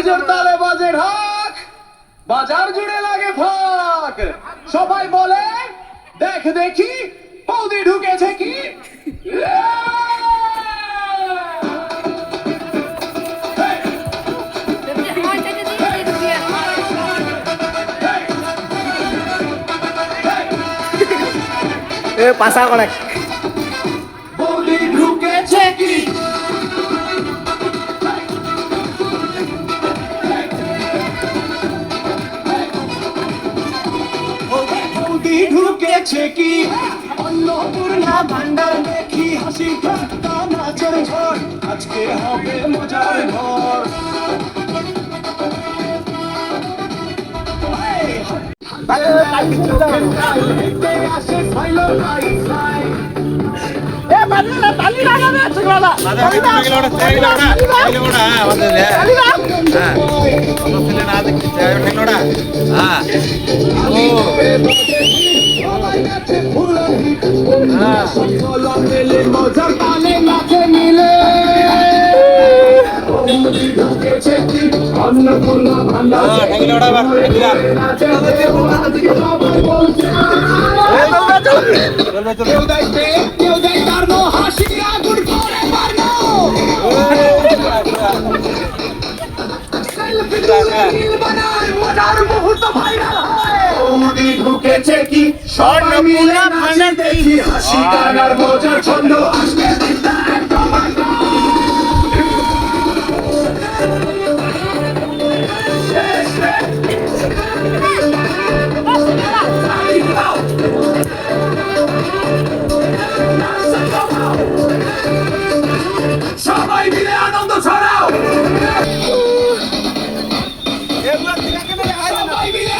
ডিজের তালে বাজে ঢাক, বাজার জুড়ে লাগে ফাঁক। সবাই বলে দেখ দেখি বৌদি ঢুকেছে কি। পাশা করে বৌদি ঢুকেছে কি। বৌদি ঢুকেছে কি। অন্নপূর্ণা ভান্ডার দেখি হাসি ঠাট্টা নাচের ঝড়, আজকে হবে মজার ঘর। মজার তালে নাচে মিলে অন্নপূর্ণা ভান্ডার কেউ দেয় পেট, কেউ দেয় তার্ন, হাসি আগুন করে মারনো। সেলফি তুলে রিল বানায়, মজার মুহূর্ত ভাইরাল হয়। বৌদি ঢুকেছে কি, সবাই মিলে নাচি দেখি, হাসি গানার মজার ছন্দ আসবে চিন্তা একদম একদম। সবাই মিলে আনন্দ ছড়াও, সবাই মিলে